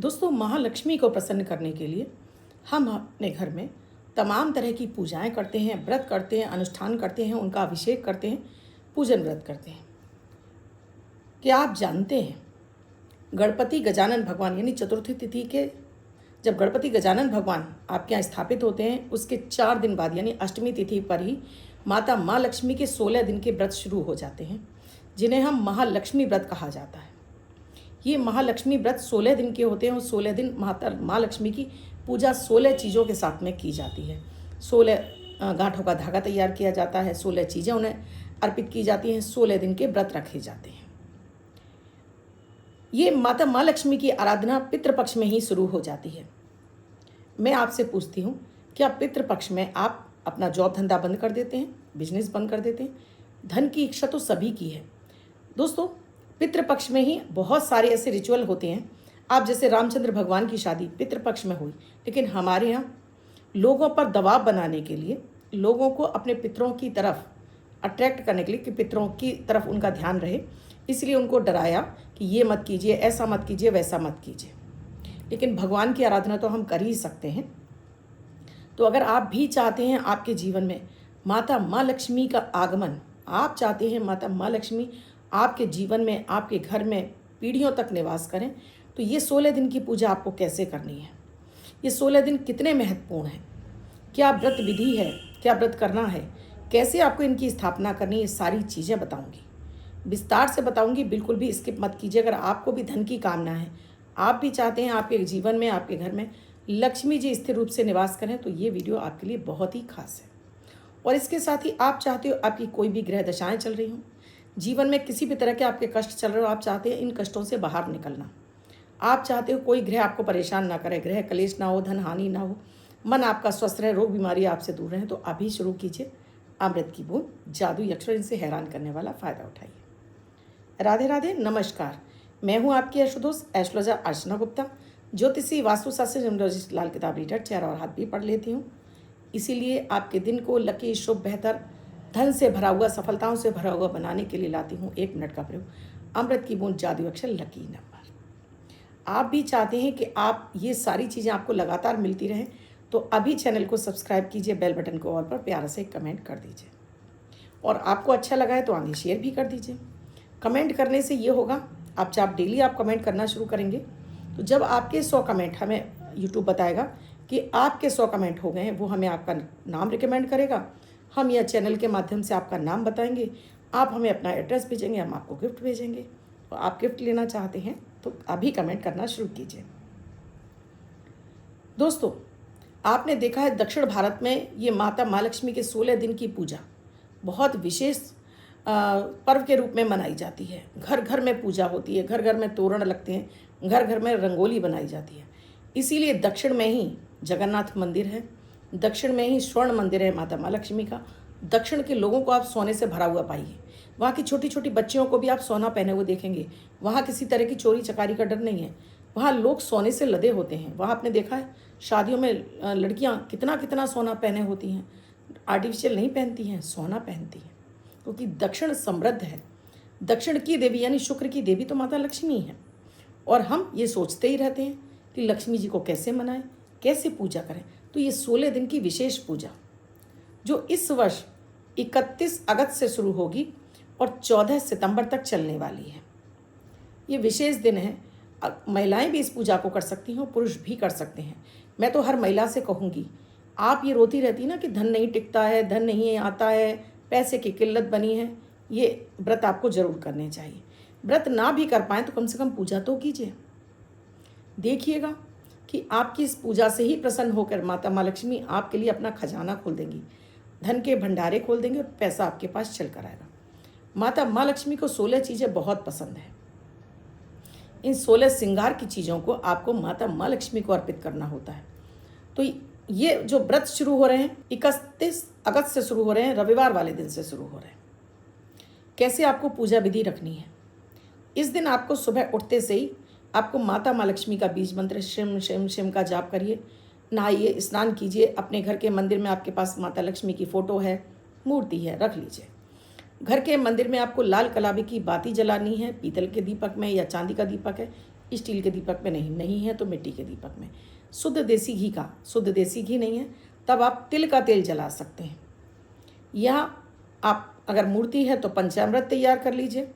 दोस्तों, महालक्ष्मी को प्रसन्न करने के लिए हम अपने घर में तमाम तरह की पूजाएं करते हैं, व्रत करते हैं, अनुष्ठान करते हैं, उनका अभिषेक करते हैं, पूजन व्रत करते हैं। क्या आप जानते हैं गणपति गजानन भगवान यानी चतुर्थी तिथि के जब गणपति गजानन भगवान आपके यहाँ स्थापित होते हैं, उसके 4 दिन बाद यानी अष्टमी तिथि पर ही माता माँ लक्ष्मी के 16 दिन के व्रत शुरू हो जाते हैं, जिन्हें हम महालक्ष्मी व्रत कहा जाता है। ये महालक्ष्मी व्रत 16 दिन के होते हैं और 16 दिन माता माँ लक्ष्मी की पूजा 16 चीज़ों के साथ में की जाती है। 16 गांठों का धागा तैयार किया जाता है, 16 चीज़ें उन्हें अर्पित की जाती हैं, 16 दिन के व्रत रखे जाते हैं। ये माता माँ लक्ष्मी की आराधना पितृपक्ष में ही शुरू हो जाती है। मैं आपसे पूछती हूँ, क्या पितृपक्ष में आप अपना जॉब धंधा बंद कर देते हैं, बिजनेस बंद कर देते हैं? धन की इच्छा तो सभी की है दोस्तों। पितृपक्ष में ही बहुत सारे ऐसे रिचुअल होते हैं। आप जैसे रामचंद्र भगवान की शादी पितृपक्ष में हुई, लेकिन हमारे यहाँ लोगों पर दबाव बनाने के लिए, लोगों को अपने पितरों की तरफ अट्रैक्ट करने के लिए कि पितरों की तरफ उनका ध्यान रहे, इसलिए उनको डराया कि ये मत कीजिए, ऐसा मत कीजिए, वैसा मत कीजिए। लेकिन भगवान की आराधना तो हम कर ही सकते हैं। तो अगर आप भी चाहते हैं आपके जीवन में माता माँ लक्ष्मी का आगमन, आप चाहते हैं माता माँ लक्ष्मी आपके जीवन में, आपके घर में पीढ़ियों तक निवास करें, तो ये 16 दिन की पूजा आपको कैसे करनी है, ये 16 दिन कितने महत्वपूर्ण हैं, क्या व्रत विधि है, क्या व्रत करना है, कैसे आपको इनकी स्थापना करनी है, ये सारी चीज़ें बताऊंगी, विस्तार से बताऊंगी। बिल्कुल भी स्किप मत कीजिए। अगर आपको भी धन की कामना है, आप भी चाहते हैं आपके जीवन में, आपके घर में लक्ष्मी जी स्थिर रूप से निवास करें, तो ये वीडियो आपके लिए बहुत ही खास है। और इसके साथ ही आप चाहते हो आपकी कोई भी ग्रह दशाएं चल रही हों, जीवन में किसी भी तरह के आपके कष्ट चल रहे हो, आप चाहते हैं इन कष्टों से बाहर निकलना, आप चाहते हो कोई ग्रह आपको परेशान ना करे, ग्रह कलेश ना हो, धन हानि ना हो, मन आपका स्वस्थ रहे, रोग बीमारी आपसे दूर रहे, तो अभी शुरू कीजिए अमृत की बूंद, जादू यक्षर इनसे हैरान करने वाला फ़ायदा उठाइए। राधे राधे, नमस्कार। मैं हूं आपकी एस्ट्रोदोस्त एस्ट्रोलॉजर अर्चना गुप्ता, ज्योतिषी, वास्तुशास्त्र, न्यूमरोलॉजिस्ट, लाल किताब रीडर, चेहरा और हाथ भी पढ़ लेती हूं। इसीलिए आपके दिन को लकी, शुभ, बेहतर, धन से भरा हुआ, सफलताओं से भरा हुआ बनाने के लिए लाती हूँ 1 मिनट का प्रयोग, अमृत की बूंद, जादू अक्षर, लकी नंबर। आप भी चाहते हैं कि आप ये सारी चीज़ें आपको लगातार मिलती रहें, तो अभी चैनल को सब्सक्राइब कीजिए, बेल बटन को ऑल पर प्यारा से कमेंट कर दीजिए, और आपको अच्छा लगा है तो आगे शेयर भी कर दीजिए। कमेंट करने से ये होगा, आप डेली आप कमेंट करना शुरू करेंगे, तो जब आपके 100 कमेंट, हमें यूट्यूब बताएगा कि आपके 100 कमेंट हो गए हैं, वो हमें आपका नाम रिकमेंड करेगा, हम यह चैनल के माध्यम से आपका नाम बताएंगे, आप हमें अपना एड्रेस भेजेंगे, हम आपको गिफ्ट भेजेंगे। और आप गिफ्ट लेना चाहते हैं तो अभी कमेंट करना शुरू कीजिए। दोस्तों, आपने देखा है दक्षिण भारत में ये माता माँ लक्ष्मी के 16 दिन की पूजा बहुत विशेष पर्व के रूप में मनाई जाती है। घर घर में पूजा होती है, घर घर में तोरण लगते हैं, घर घर में रंगोली बनाई जाती है। इसीलिए दक्षिण में ही जगन्नाथ मंदिर है, दक्षिण में ही स्वर्ण मंदिर है माता माँ लक्ष्मी का। दक्षिण के लोगों को आप सोने से भरा हुआ पाइए, वहाँ की छोटी छोटी बच्चियों को भी आप सोना पहने हुए देखेंगे। वहाँ किसी तरह की चोरी चकारी का डर नहीं है, वहाँ लोग सोने से लदे होते हैं। वहाँ आपने देखा है शादियों में लड़कियाँ कितना कितना सोना पहने होती हैं, आर्टिफिशियल नहीं पहनती हैं, सोना पहनती हैं, क्योंकि दक्षिण समृद्ध है। दक्षिण की देवी यानी शुक्र की देवी तो माता लक्ष्मी है। और हम ये सोचते ही रहते हैं कि लक्ष्मी जी को कैसे मनाएं, कैसे पूजा करें। तो ये 16 दिन की विशेष पूजा जो इस वर्ष 31 अगस्त से शुरू होगी और 14 सितंबर तक चलने वाली है, ये विशेष दिन है। महिलाएं भी इस पूजा को कर सकती हैं, पुरुष भी कर सकते हैं। मैं तो हर महिला से कहूँगी, आप ये रोती रहती ना कि धन नहीं टिकता है, धन नहीं आता है, पैसे की किल्लत बनी है, ये व्रत आपको जरूर करने चाहिए। व्रत ना भी कर पाएँ तो कम से कम पूजा तो कीजिए। देखिएगा कि आपकी इस पूजा से ही प्रसन्न होकर माता माँ लक्ष्मी आपके लिए अपना खजाना खोल देंगी, धन के भंडारे खोल देंगे और पैसा आपके पास चल कर आएगा। माता माँ लक्ष्मी को 16 चीज़ें बहुत पसंद है। इन 16 श्रृंगार की चीज़ों को आपको माता माँ लक्ष्मी को अर्पित करना होता है। तो ये जो व्रत शुरू हो रहे हैं 31 अगस्त से शुरू हो रहे हैं, रविवार वाले दिन से शुरू हो रहे हैं। कैसे आपको पूजा विधि रखनी है, इस दिन आपको सुबह उठते से ही आपको माता माँ लक्ष्मी का बीज मंत्र शिम शिम शिम का जाप करिए, नहाइए, स्नान कीजिए। अपने घर के मंदिर में आपके पास माता लक्ष्मी की फ़ोटो है, मूर्ति है, रख लीजिए। घर के मंदिर में आपको लाल कलाबी की बाती जलानी है, पीतल के दीपक में या चांदी का दीपक है, स्टील के दीपक में नहीं, नहीं है तो मिट्टी के दीपक में। शुद्ध देसी घी का, शुद्ध देसी घी नहीं है तब आप तिल का तेल जला सकते हैं। या आप अगर मूर्ति है तो पंचामृत तैयार कर लीजिए,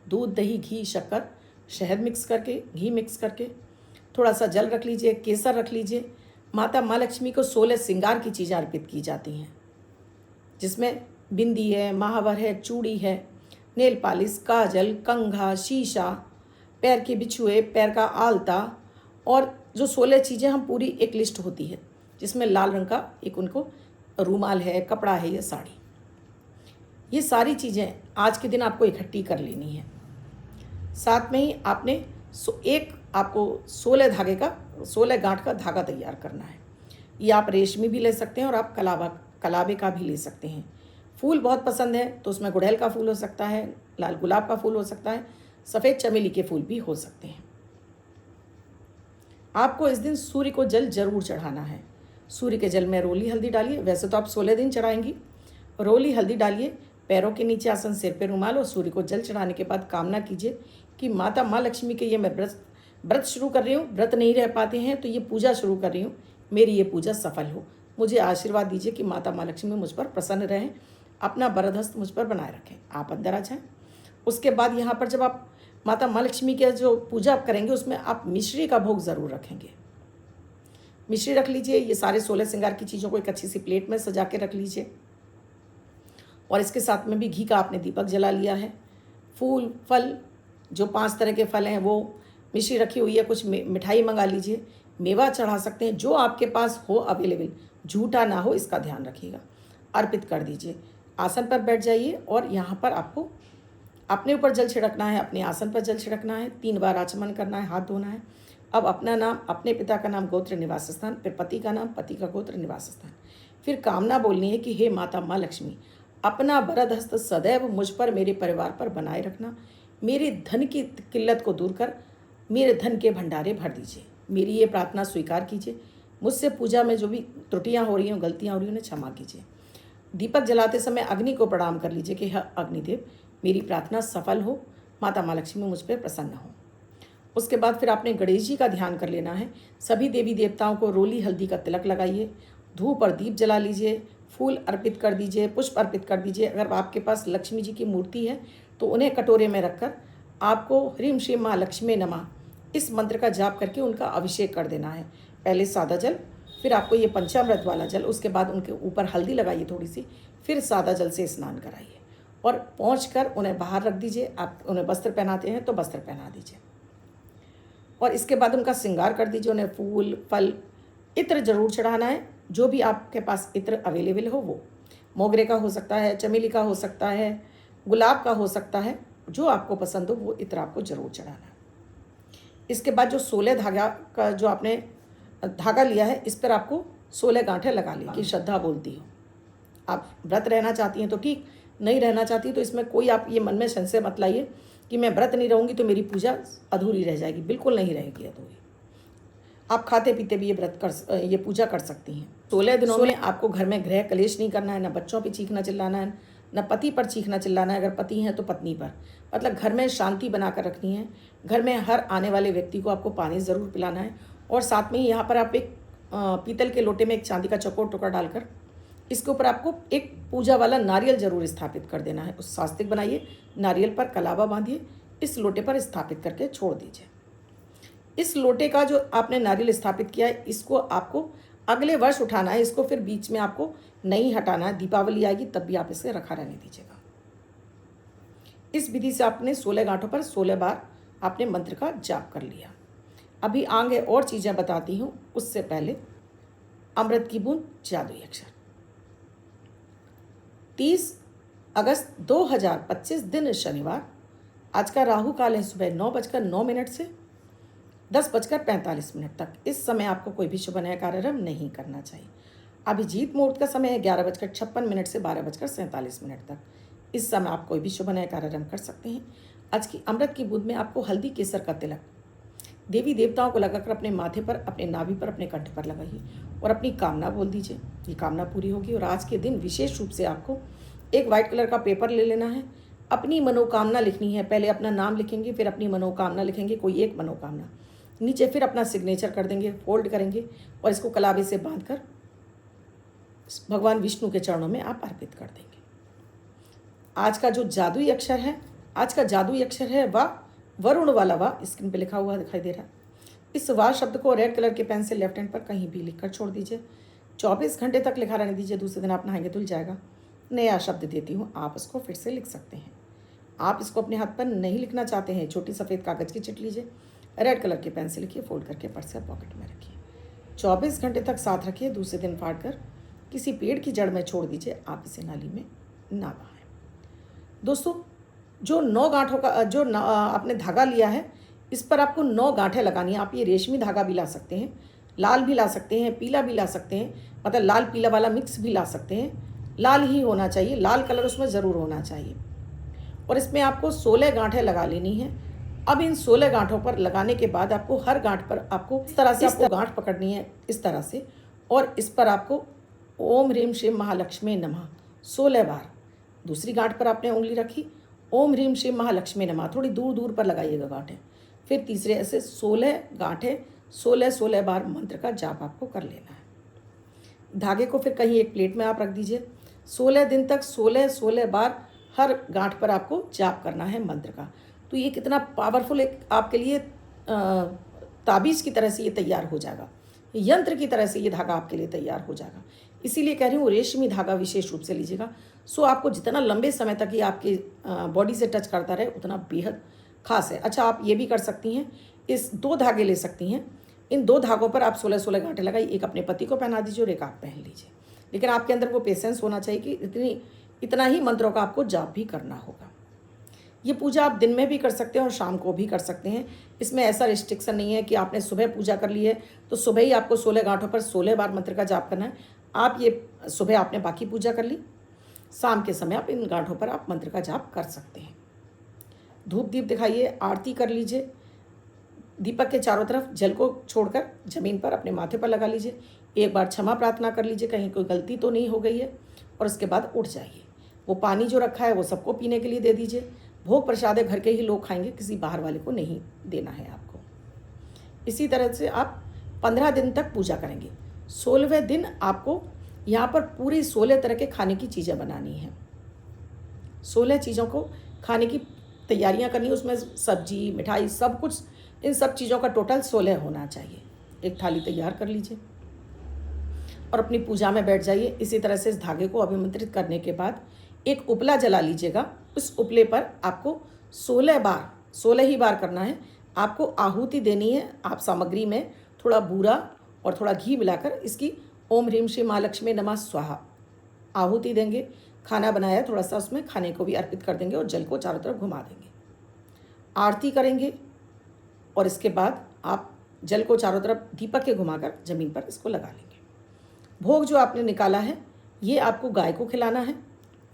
दूध, दही, घी, शक्कर, शहद मिक्स करके, घी मिक्स करके, थोड़ा सा जल रख लीजिए, केसर रख लीजिए। माता माँ लक्ष्मी को 16 श्रृंगार की चीज़ें अर्पित की जाती हैं, जिसमें बिंदी है, महावर है, चूड़ी है, नेल पालिश, काजल, कंघा, शीशा, पैर के बिछुए, पैर का आलता, और जो 16 चीज़ें हम पूरी एक लिस्ट होती है जिसमें लाल रंग का एक उनको रूमाल है, कपड़ा है या साड़ी, ये सारी चीज़ें आज के दिन आपको इकट्ठी कर लेनी है। साथ में ही आपने आपको 16 धागे का, 16 गांठ का धागा तैयार करना है। ये आप रेशमी भी ले सकते हैं और आप कलाबे का भी ले सकते हैं। फूल बहुत पसंद है तो उसमें गुड़हल का फूल हो सकता है, लाल गुलाब का फूल हो सकता है, सफ़ेद चमेली के फूल भी हो सकते हैं। आपको इस दिन सूर्य को जल जरूर चढ़ाना है। सूर्य के जल में रोली हल्दी डालिए। वैसे तो आप 16 दिन चढ़ाएंगी, रोली हल्दी डालिए, पैरों के नीचे आसन, सिर पे रुमाल, और सूर्य को जल चढ़ाने के बाद कामना कीजिए कि माता माँ लक्ष्मी के ये मैं व्रत शुरू कर रही हूँ, व्रत नहीं रह पाते हैं तो ये पूजा शुरू कर रही हूँ, मेरी ये पूजा सफल हो। मुझे आशीर्वाद दीजिए कि माता माँ लक्ष्मी मुझ पर प्रसन्न रहें, अपना वरद हस्त मुझ पर बनाए रखें। आप अंदर आ जाएं। उसके बाद यहाँ पर जब आप माता माँ लक्ष्मी की जो पूजा करेंगे उसमें आप मिश्री का भोग ज़रूर रखेंगे। मिश्री रख लीजिए। ये सारे 16 श्रृंगार की चीज़ों को एक अच्छी सी प्लेट में सजा के रख लीजिए, और इसके साथ में भी घी का आपने दीपक जला लिया है। फूल, फल, जो 5 तरह के फल हैं वो मिश्री रखी हुई है। कुछ मिठाई मंगा लीजिए, मेवा चढ़ा सकते हैं, जो आपके पास हो अवेलेबल, झूठा ना हो इसका ध्यान रखिएगा। अर्पित कर दीजिए। आसन पर बैठ जाइए और यहाँ पर आपको अपने ऊपर जल छिड़कना है, अपने आसन पर जल छिड़कना है, 3 बार आचमन करना है, हाथ धोना है। अब अपना नाम, अपने पिता का नाम, गोत्र, निवास स्थान, फिर पति का नाम, पति का गोत्र, निवास स्थान, फिर कामना बोलनी है कि हे माता माँ लक्ष्मी, अपना वरद हस्त सदैव मुझ पर, मेरे परिवार पर बनाए रखना। मेरे धन की किल्लत को दूर कर मेरे धन के भंडारे भर दीजिए। मेरी ये प्रार्थना स्वीकार कीजिए। मुझसे पूजा में जो भी त्रुटियां हो रही हैं, गलतियां हो रही हैं, उन्हें क्षमा कीजिए। दीपक जलाते समय अग्नि को प्रणाम कर लीजिए कि हाँ अग्निदेव, मेरी प्रार्थना सफल हो, माता माँ लक्ष्मी मुझ पर प्रसन्न हो। उसके बाद फिर आपने गणेश जी का ध्यान कर लेना है। सभी देवी देवताओं को रोली हल्दी का तिलक लगाइए, धूप और दीप जला लीजिए, फूल अर्पित कर दीजिए, पुष्प अर्पित कर दीजिए। अगर आपके पास लक्ष्मी जी की मूर्ति है तो उन्हें कटोरे में रखकर आपको ह्रीम श्रीम माँ लक्ष्मी नमः इस मंत्र का जाप करके उनका अभिषेक कर देना है। पहले सादा जल, फिर आपको ये पंचामृत वाला जल, उसके बाद उनके ऊपर हल्दी लगाइए थोड़ी सी, फिर सादा जल से स्नान कराइए और पहुँचकर उन्हें बाहर रख दीजिए। आप उन्हें वस्त्र पहनाते हैं तो वस्त्र पहना दीजिए, और इसके बाद उनका श्रृंगार कर दीजिए। उन्हें फूल, फल, इत्र जरूर चढ़ाना है। जो भी आपके पास इत्र अवेलेबल हो, वो मोगरे का हो सकता है, चमेली का हो सकता है, गुलाब का हो सकता है, जो आपको पसंद हो वो इत्र आपको जरूर चढ़ाना है। इसके बाद जो 16 धागा का जो आपने धागा लिया है, इस पर आपको 16 गांठें लगा ली कि श्रद्धा बोलती हो। आप व्रत रहना चाहती हैं तो ठीक, नहीं रहना चाहती तो इसमें कोई आप ये मन में संशय मत लाइए कि मैं व्रत नहीं रहूँगी तो मेरी पूजा अधूरी रह जाएगी। बिल्कुल नहीं रहेगी अधूरी। आप खाते पीते भी ये पूजा कर सकती हैं। 16 दिनों में आपको घर में गृह कलेश नहीं करना है, ना बच्चों पर चीखना चिल्लाना है, ना पति पर चीखना चिल्लाना है। अगर पति हैं तो पत्नी पर, मतलब घर में शांति बनाकर रखनी है। घर में हर आने वाले व्यक्ति को आपको पानी ज़रूर पिलाना है, और साथ में ही यहाँ पर आप एक पीतल के लोटे में एक चांदी का चौकोर टुकड़ा डालकर इसके ऊपर आपको एक पूजा वाला नारियल जरूर स्थापित कर देना है। उस स्वास्तिक बनाइए, नारियल पर कलावा बांधिए, इस लोटे पर स्थापित करके छोड़ दीजिए। इस लोटे का जो आपने नारियल स्थापित किया है, इसको आपको अगले वर्ष उठाना है। इसको फिर बीच में आपको नहीं हटाना है। दीपावली आएगी तब भी आप इसे रखा रहने दीजिएगा। इस विधि से आपने 16 गांठों पर 16 बार आपने मंत्र का जाप कर लिया। अभी आगे और चीज़ें बताती हूँ, उससे पहले अमृत की बूंद जादुई अक्षर। 30 अगस्त 2025 दिन शनिवार। आज का राहु काल है सुबह 9:09 से 10:45 तक। इस समय आपको कोई भी शुभ नया कार्यक्रम नहीं करना चाहिए। अभिजीत मुहूर्त का समय है 11:56 से 12:47 तक। इस समय आप कोई भी शुभ नया कार्यक्रम कर सकते हैं। आज की अमृत की बूंद में आपको हल्दी केसर का तिलक देवी देवताओं को लगाकर अपने माथे पर, अपने नाभि पर, अपने कंठ पर लगाइए और अपनी कामना बोल दीजिए। ये कामना पूरी होगी। और आज के दिन विशेष रूप से आपको एक वाइट कलर का पेपर ले लेना है, अपनी मनोकामना लिखनी है। पहले अपना नाम लिखेंगे, फिर अपनी मनोकामना लिखेंगे, कोई एक मनोकामना। नीचे फिर अपना सिग्नेचर कर देंगे, फोल्ड करेंगे और इसको कलावे से बांधकर भगवान विष्णु के चरणों में आप अर्पित कर देंगे। आज का जो जादुई अक्षर है, आज का जादुई अक्षर है वा, वरुण वाला वा, स्क्रीन पे लिखा हुआ दिखाई दे रहा है। इस वा शब्द को रेड कलर के पेन से लेफ्ट हैंड पर कहीं भी लिखकर छोड़ दीजिए। 24 घंटे तक लिखा रहने दीजिए। दूसरे दिन आप नहाएंगे धुल जाएगा। नया शब्द देती हूँ, आप उसको फिर से लिख सकते हैं। आप इसको अपने हाथ पर नहीं लिखना चाहते हैं, छोटी सफ़ेद कागज़ की चिट लीजिए, रेड कलर के पेन से लिखिए, फोल्ड करके पर्स या पॉकेट में रखिए। 24 घंटे तक साथ रखिए। दूसरे दिन फाड़ कर किसी पेड़ की जड़ में छोड़ दीजिए। आप इसे नाली में ना बहाएं। दोस्तों, जो 9 गांठों का आपने धागा लिया है, इस पर आपको 9 गांठें लगानी है। आप ये रेशमी धागा भी ला सकते हैं, लाल भी ला सकते हैं, पीला भी ला सकते हैं, मतलब लाल पीला वाला मिक्स भी ला सकते हैं। लाल ही होना चाहिए, लाल कलर उसमें ज़रूर होना चाहिए। और इसमें आपको 16 गांठें लगा लेनी है। अब इन 16 गांठों पर लगाने के बाद आपको हर गांठ पर आपको इस तरह से आपको गांठ पकड़नी है, इस तरह से, और इस पर आपको ओम ह्रीम श्रीम महालक्ष्मी नमः 16 बार। दूसरी गांठ पर आपने उंगली रखी, ओम ह्रीम श्रीम महालक्ष्मी नमः, थोड़ी दूर दूर पर लगाइएगा गांठें। फिर तीसरे ऐसे 16 गांठें 16 बार मंत्र का जाप आपको कर लेना है। धागे को फिर कहीं एक प्लेट में आप रख दीजिए। 16 दिन तक 16 बार हर गांठ पर आपको जाप करना है मंत्र का। तो ये कितना पावरफुल एक आपके लिए ताबीज़ की तरह से ये तैयार हो जाएगा, यंत्र की तरह से ये धागा आपके लिए तैयार हो जाएगा। इसीलिए कह रही हूँ रेशमी धागा विशेष रूप से लीजिएगा। सो आपको जितना लंबे समय तक ये आपके बॉडी से टच करता रहे उतना बेहद खास है। अच्छा, आप ये भी कर सकती हैं, इस 2 धागे ले सकती हैं। इन 2 धागों पर आप 16 गांठें लगाई, एक अपने पति को पहना दीजिए और एक आप पहन लीजिए। लेकिन आपके अंदर वो पेशेंस होना चाहिए कि इतना ही मंत्रों का आपको जाप भी करना होगा। ये पूजा आप दिन में भी कर सकते हैं और शाम को भी कर सकते हैं। इसमें ऐसा रिस्ट्रिक्शन नहीं है कि आपने सुबह पूजा कर ली है तो सुबह ही आपको 16 गांठों पर 16 बार मंत्र का जाप करना है। आप ये सुबह आपने बाकी पूजा कर ली, शाम के समय आप इन गांठों पर आप मंत्र का जाप कर सकते हैं। धूप दीप दिखाइए, आरती कर लीजिए। दीपक के चारों तरफ जल को छोड़कर ज़मीन पर अपने माथे पर लगा लीजिए। एक बार क्षमा प्रार्थना कर लीजिए, कहीं कोई गलती तो नहीं हो गई है, और उसके बाद उठ जाइए। वो पानी जो रखा है वो सबको पीने के लिए दे दीजिए। भोग प्रसाद घर के ही लोग खाएंगे, किसी बाहर वाले को नहीं देना है आपको। इसी तरह से आप 15 दिन तक पूजा करेंगे। 16वें दिन आपको यहाँ पर पूरी 16 तरह के खाने की चीज़ें बनानी हैं। 16 चीज़ों को खाने की तैयारियां करनी है। उसमें सब्जी, मिठाई, सब कुछ, इन सब चीज़ों का टोटल 16 होना चाहिए। एक थाली तैयार कर लीजिए और अपनी पूजा में बैठ जाइए। इसी तरह से इस धागे को अभिमंत्रित करने के बाद एक उपला जला लीजिएगा। उस उपले पर आपको 16 ही बार करना है। आपको आहुति देनी है। आप सामग्री में थोड़ा बूरा और थोड़ा घी मिलाकर इसकी ओम ह्रीम श्री महालक्ष्मी नमः स्वाहा आहुति देंगे। खाना बनाया थोड़ा सा, उसमें खाने को भी अर्पित कर देंगे और जल को चारों तरफ घुमा देंगे। आरती करेंगे और इसके बाद आप जल को चारों तरफ दीपक के घुमाकर ज़मीन पर इसको लगा लेंगे। भोग जो आपने निकाला है ये आपको गाय को खिलाना है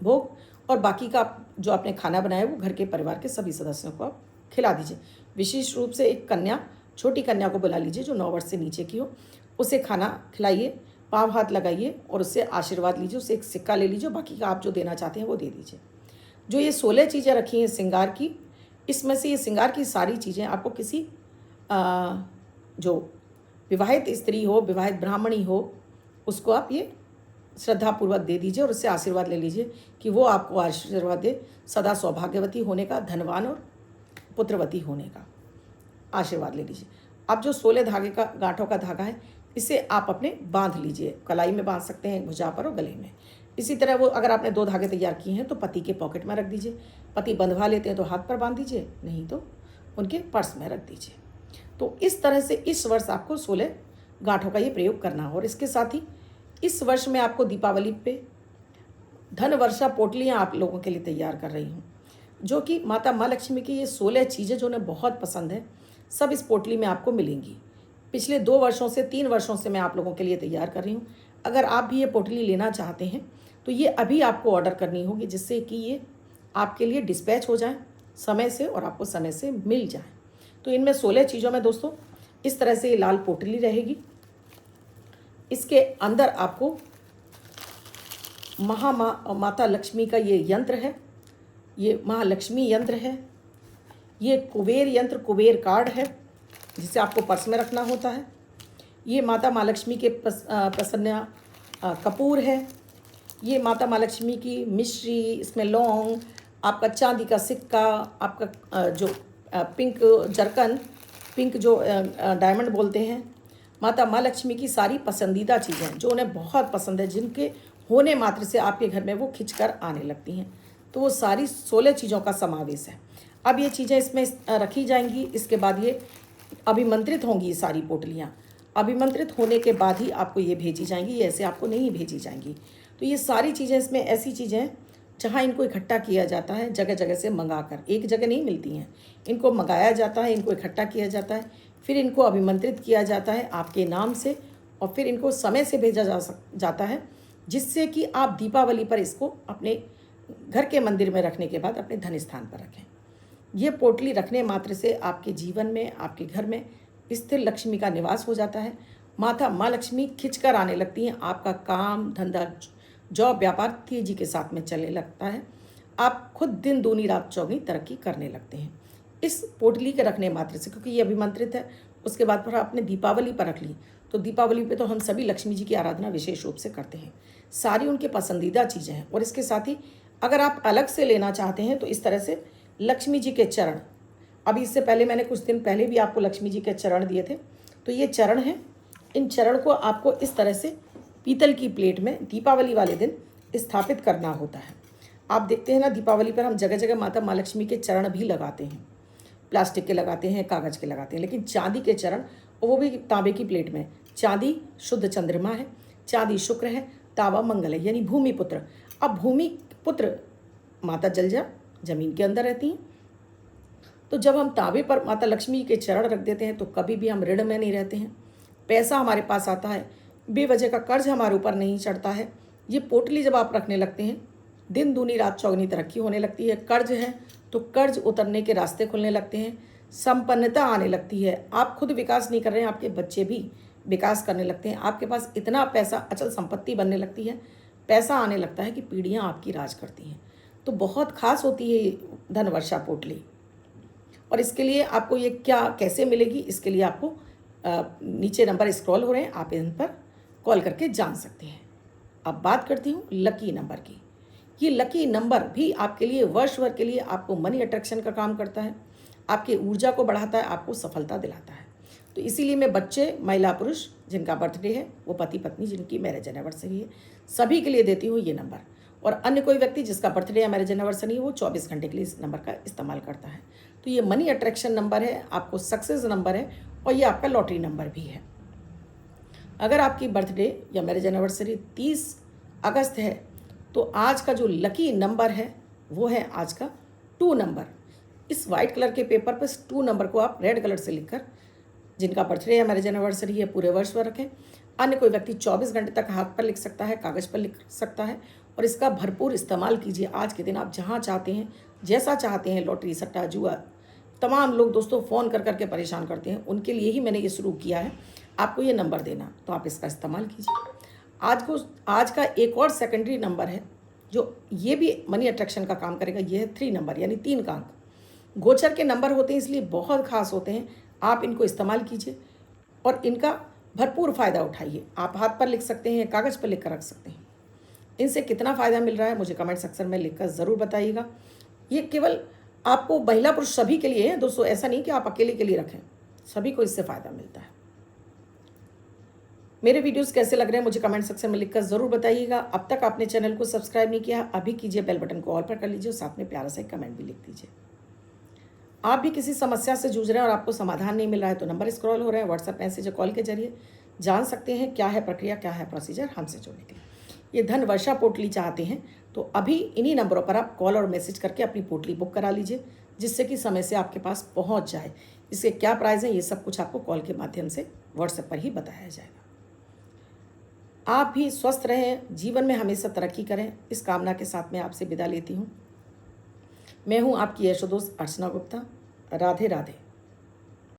भोग, और बाकी का जो आपने खाना बनाया वो घर के परिवार के सभी सदस्यों को आप खिला दीजिए। विशेष रूप से एक कन्या, छोटी कन्या को बुला लीजिए जो 9 वर्ष से नीचे की हो, उसे खाना खिलाइए, पाँव हाथ लगाइए और उससे आशीर्वाद लीजिए। उससे एक सिक्का ले लीजिए, बाकी का आप जो देना चाहते हैं वो दे दीजिए। जो ये 16 चीज़ें रखी हैं श्रृंगार की, इसमें से ये श्रृंगार की सारी चीज़ें आपको किसी जो विवाहित स्त्री हो, विवाहित ब्राह्मणी हो, उसको आप ये श्रद्धापूर्वक दे दीजिए और उससे आशीर्वाद ले लीजिए कि वो आपको आशीर्वाद दे सदा सौभाग्यवती होने का, धनवान और पुत्रवती होने का आशीर्वाद ले लीजिए। अब जो 16 धागे का गांठों का धागा है इसे आप अपने बांध लीजिए। कलाई में बांध सकते हैं, भुजा पर और गले में। इसी तरह वो अगर आपने 2 धागे तैयार किए हैं तो पति के पॉकेट में रख दीजिए। पति बंधवा लेते हैं तो हाथ पर बांध दीजिए, नहीं तो उनके पर्स में रख दीजिए। तो इस तरह से इस वर्ष आपको 16 गांठों का ये प्रयोग करना है। और इसके साथ ही इस वर्ष में आपको दीपावली पे धन वर्षा पोटलियाँ आप लोगों के लिए तैयार कर रही हूँ, जो कि माता माँ लक्ष्मी की ये 16 चीज़ें जो उन्हें बहुत पसंद है, सब इस पोटली में आपको मिलेंगी। पिछले 2 वर्षों से 3 वर्षों से मैं आप लोगों के लिए तैयार कर रही हूँ। अगर आप भी ये पोटली लेना चाहते हैं तो ये अभी आपको ऑर्डर करनी होगी, जिससे कि ये आपके लिए डिस्पैच हो जाए समय से और आपको समय से मिल जाए। तो इनमें 16 चीज़ों में दोस्तों इस तरह से ये लाल पोटली रहेगी। इसके अंदर आपको माता लक्ष्मी का ये यंत्र है, ये महालक्ष्मी यंत्र है, ये कुबेर यंत्र, कुबेर कार्ड है जिसे आपको पर्स में रखना होता है। ये माता महालक्ष्मी के प्रसन्न कपूर है। ये माता महालक्ष्मी की मिश्री, इसमें लौंग, आपका चांदी का सिक्का, आपका जो पिंक जरकन, पिंक जो डायमंड बोलते हैं। माता महालक्ष्मी की सारी पसंदीदा चीज़ें जो उन्हें बहुत पसंद है, जिनके होने मात्र से आपके घर में वो खिंचकर आने लगती हैं, तो वो सारी 16 चीज़ों का समावेश है। अब ये चीज़ें इसमें रखी जाएंगी। इसके बाद ये अभिमंत्रित होंगी, ये सारी पोटलियाँ अभिमंत्रित होने के बाद ही आपको ये भेजी जाएंगी, ये ऐसे आपको नहीं भेजी जाएंगी। तो ये सारी चीज़ें इसमें ऐसी चीज़ें हैं जहाँ इनको इकट्ठा किया जाता है, जगह जगह से मंगाकर, एक जगह नहीं मिलती हैं, इनको मंगाया जाता है, इनको इकट्ठा किया जाता है, फिर इनको अभिमंत्रित किया जाता है आपके नाम से, और फिर इनको समय से भेजा जाता है, जिससे कि आप दीपावली पर इसको अपने घर के मंदिर में रखने के बाद अपने धन स्थान पर रखें। ये पोटली रखने मात्र से आपके जीवन में, आपके घर में स्थिर लक्ष्मी का निवास हो जाता है। माता माँ लक्ष्मी खिंचकर आने लगती हैं, आपका काम धंधा जॉब व्यापार तेजी के साथ में चलने लगता है, आप खुद दिन दूनी रात चौगनी तरक्की करने लगते हैं इस पोटली के रखने मात्र से। क्योंकि ये अभिमंत्रित है, उसके बाद पर आपने दीपावली पर रख ली, तो दीपावली पे तो हम सभी लक्ष्मी जी की आराधना विशेष रूप से करते हैं, सारी उनके पसंदीदा चीज़ें हैं। और इसके साथ ही अगर आप अलग से लेना चाहते हैं तो इस तरह से लक्ष्मी जी के चरण, अभी इससे पहले मैंने कुछ दिन पहले भी आपको लक्ष्मी जी के चरण दिए थे, तो ये चरण हैं। इन चरण को आपको इस तरह से पीतल की प्लेट में दीपावली वाले दिन स्थापित करना होता है। आप देखते हैं ना, दीपावली पर हम जगह जगह माता महालक्ष्मी के चरण भी लगाते हैं, प्लास्टिक के लगाते हैं, कागज़ के लगाते हैं, लेकिन चांदी के चरण, और वो भी तांबे की प्लेट में। चांदी शुद्ध चंद्रमा है, चांदी शुक्र है, तांबा मंगल है, यानी भूमि पुत्र। अब भूमि पुत्र माता जलजा जमीन के अंदर रहती हैं, तो जब हम तांबे पर माता लक्ष्मी के चरण रख देते हैं तो कभी भी हम ऋण में नहीं रहते हैं, पैसा हमारे पास आता है, बेवजह का कर्ज हमारे ऊपर नहीं चढ़ता है। ये पोटली जब आप रखने लगते हैं, दिन दूनी रात चौगनी तरक्की होने लगती है। कर्ज है तो कर्ज उतरने के रास्ते खुलने लगते हैं, संपन्नता आने लगती है। आप खुद विकास नहीं कर रहे हैं, आपके बच्चे भी विकास करने लगते हैं। आपके पास इतना पैसा, अचल संपत्ति बनने लगती है, पैसा आने लगता है कि पीढ़ियाँ आपकी राज करती हैं। तो बहुत खास होती है धन वर्षा पोटली। और इसके लिए आपको ये कैसे मिलेगी, इसके लिए आपको नीचे नंबर स्क्रॉल हो रहे हैं, आप इन पर कॉल करके जान सकते हैं। अब बात करती हूँ लकी नंबर की। ये लकी नंबर भी आपके लिए वर्ष भर के लिए आपको मनी अट्रैक्शन का काम करता है, आपकी ऊर्जा को बढ़ाता है, आपको सफलता दिलाता है। तो इसीलिए मैं बच्चे, महिला पुरुष जिनका बर्थडे है, वो पति पत्नी जिनकी मैरिज एनिवर्सरी है, सभी के लिए देती हूँ ये नंबर। और अन्य कोई व्यक्ति जिसका बर्थडे या मैरिज एनिवर्सरी है, वो 24 घंटे के लिए इस नंबर का इस्तेमाल करता है। तो ये मनी अट्रैक्शन नंबर है, आपको सक्सेस नंबर है, और ये आपका लॉटरी नंबर भी है। अगर आपकी बर्थडे या मैरिज एनिवर्सरी 30 अगस्त है तो आज का जो लकी नंबर है वो है आज का 2 नंबर। इस वाइट कलर के पेपर पर 2 नंबर को आप रेड कलर से लिखकर, जिनका बर्थडे या मैरिज एनिवर्सरी है, पूरे वर्ष पर रखें। अन्य कोई व्यक्ति 24 घंटे तक हाथ पर लिख सकता है, कागज़ पर लिख सकता है, और इसका भरपूर इस्तेमाल कीजिए। आज के दिन आप जहाँ चाहते हैं, जैसा चाहते हैं, लॉटरी, सट्टा, जुआ, तमाम लोग दोस्तों फ़ोन कर करके परेशान करते हैं, उनके लिए ही मैंने ये शुरू किया है, आपको ये नंबर देना, तो आप इसका इस्तेमाल कीजिए। आज का एक और सेकेंडरी नंबर है जो ये भी मनी अट्रैक्शन का काम करेगा, ये है 3 नंबर, यानी 3 का अंक। गोचर के नंबर होते हैं, इसलिए बहुत खास होते हैं। आप इनको इस्तेमाल कीजिए और इनका भरपूर फ़ायदा उठाइए। आप हाथ पर लिख सकते हैं, कागज़ पर लिख कर रख सकते हैं। इनसे कितना फ़ायदा मिल रहा है मुझे कमेंट सेक्शन में लिखकर ज़रूर बताइएगा। ये केवल आपको, महिला पुरुष सभी के लिए है दोस्तों, ऐसा नहीं कि आप अकेले के लिए रखें, सभी को इससे फ़ायदा मिलता है। मेरे वीडियोस कैसे लग रहे हैं मुझे कमेंट सेक्शन में लिखकर ज़रूर बताइएगा। अब तक आपने चैनल को सब्सक्राइब नहीं किया, अभी कीजिए, बेल बटन को ऑल पर कर लीजिए और साथ में प्यारा सा कमेंट भी लिख दीजिए। आप भी किसी समस्या से जूझ रहे हैं और आपको समाधान नहीं मिल रहा है तो नंबर स्क्रॉल हो रहा है, व्हाट्सएप मैसेज या कॉल के जरिए जान सकते हैं क्या है प्रक्रिया, क्या है प्रोसीजर हमसे जुड़ने के लिए। ये धन वर्षा पोटली चाहते हैं तो अभी इन्हीं नंबरों पर आप कॉल और मैसेज करके अपनी पोटली बुक करा लीजिए, जिससे कि समय से आपके पास पहुंच जाए। इसके क्या प्राइस है ये सब कुछ आपको कॉल के माध्यम से व्हाट्सएप पर ही बताया जाएगा। आप भी स्वस्थ रहें, जीवन में हमेशा तरक्की करें, इस कामना के साथ मैं आपसे विदा लेती हूँ। मैं हूँ आपकी यशोदोस्त अर्चना गुप्ता। राधे राधे।